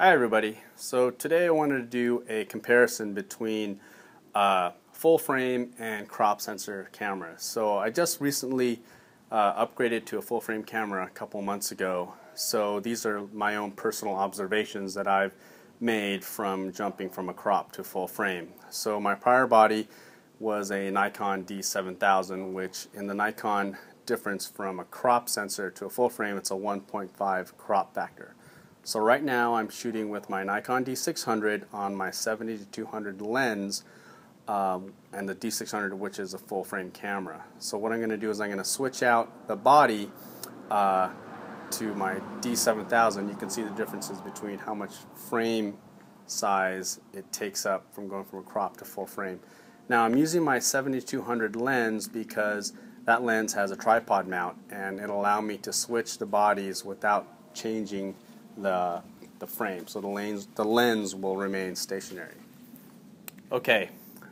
Hi everybody. So today I wanted to do a comparison between full frame and crop sensor cameras. So I just recently upgraded to a full frame camera a couple months ago. So these are my own personal observations that I've made from jumping from a crop to full frame. So my prior body was a Nikon D7000, which in the Nikon difference from a crop sensor to a full frame, it's a 1.5 crop factor. So right now I'm shooting with my Nikon D600 on my 70-200 lens and the D600, which is a full frame camera. So what I'm going to do is I'm going to switch out the body to my D7000. You can see the differences between how much frame size it takes up from going from a crop to full frame. Now I'm using my 70-200 lens because that lens has a tripod mount and it'll allow me to switch the bodies without changing the frame, so the lens will remain stationary. Okay,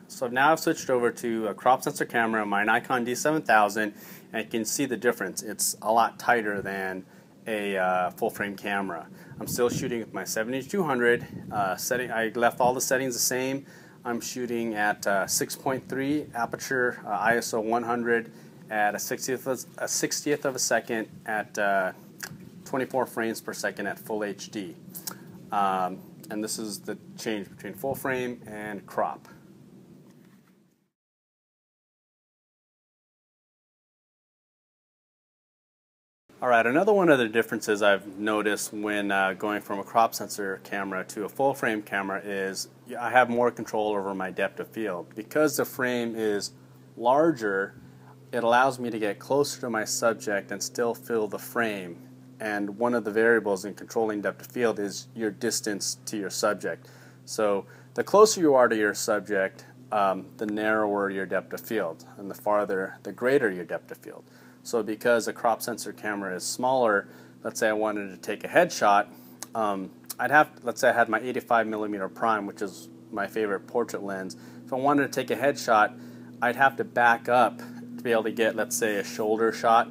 so now I've switched over to a crop sensor camera, my Nikon D7000, and you can see the difference. It's a lot tighter than a full frame camera. I'm still shooting with my 70-200 setting. I left all the settings the same. I'm shooting at 6.3 aperture, ISO 100 at a 60th of a second at 24 frames per second at full HD. And this is the change between full frame and crop. Alright, another one of the differences I've noticed when going from a crop sensor camera to a full frame camera is I have more control over my depth of field. Because the frame is larger, it allows me to get closer to my subject and still fill the frame. And one of the variables in controlling depth of field is your distance to your subject. So the closer you are to your subject, the narrower your depth of field, and the farther, the greater your depth of field. So because a crop sensor camera is smaller, let's say I wanted to take a headshot, let's say I had my 85mm prime, which is my favorite portrait lens. If I wanted to take a headshot, I'd have to back up to be able to get, let's say, a shoulder shot,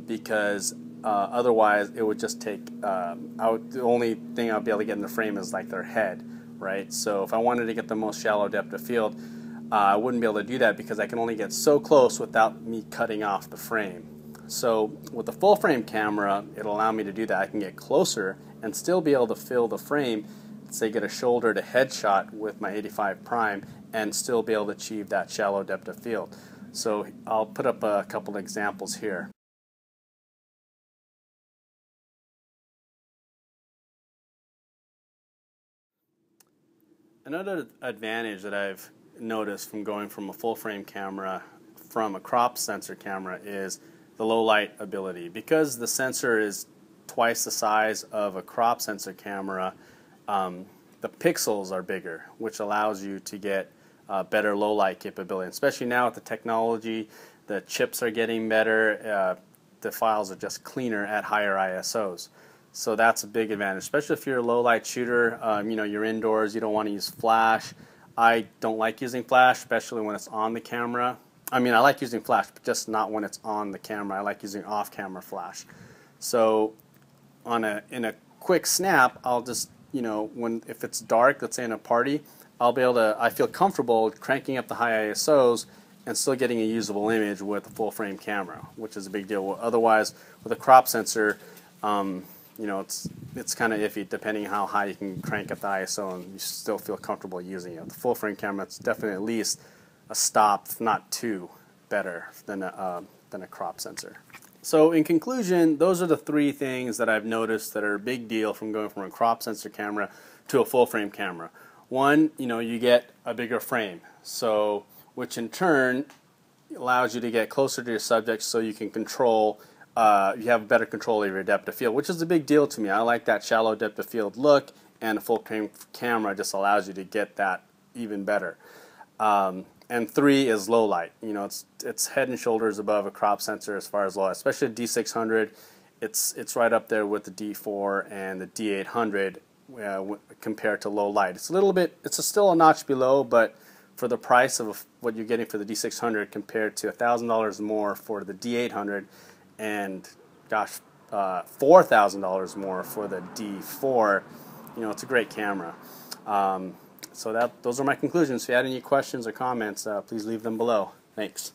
because otherwise it would just take, the only thing I'll be able to get in the frame is like their head, right? So if I wanted to get the most shallow depth of field, I wouldn't be able to do that because I can only get so close without me cutting off the frame. So with the full frame camera, it'll allow me to do that. I can get closer and still be able to fill the frame, say get a shoulder to head shot with my 85 prime and still be able to achieve that shallow depth of field. So I'll put up a couple examples here. Another advantage that I've noticed from going from a full frame camera from a crop sensor camera is the low light ability. Because the sensor is twice the size of a crop sensor camera, the pixels are bigger, which allows you to get better low light capability. Especially now with the technology, the chips are getting better, the files are just cleaner at higher ISOs. So that's a big advantage, especially if you're a low light shooter. You're indoors, you don't want to use flash. I don't like using flash, especially when it's on the camera. I mean, I like using flash, but just not when it's on the camera. I like using off-camera flash. So in a quick snap, I'll just, if it's dark, let's say in a party, I feel comfortable cranking up the high ISOs and still getting a usable image with a full frame camera, which is a big deal. Otherwise, with a crop sensor, it's kind of iffy depending on how high you can crank up the ISO and you still feel comfortable using it. The full frame camera, it's definitely at least a stop, if not two, better than a crop sensor. So in conclusion, those are the three things that I've noticed that are a big deal from going from a crop sensor camera to a full frame camera. One, you get a bigger frame, so which in turn allows you to get closer to your subject so you can control. You have better control over your depth of field, which is a big deal to me. I like that shallow depth of field look, and a full frame camera just allows you to get that even better. And three is low light. It's head and shoulders above a crop sensor as far as low light, especially the D600. It's right up there with the D4 and the D800 compared to low light. It's still a notch below, but for the price of what you're getting for the D600 compared to $1,000 more for the D800, and gosh, $4,000 more for the D4, it's a great camera. So those are my conclusions. If you had any questions or comments, please leave them below. Thanks.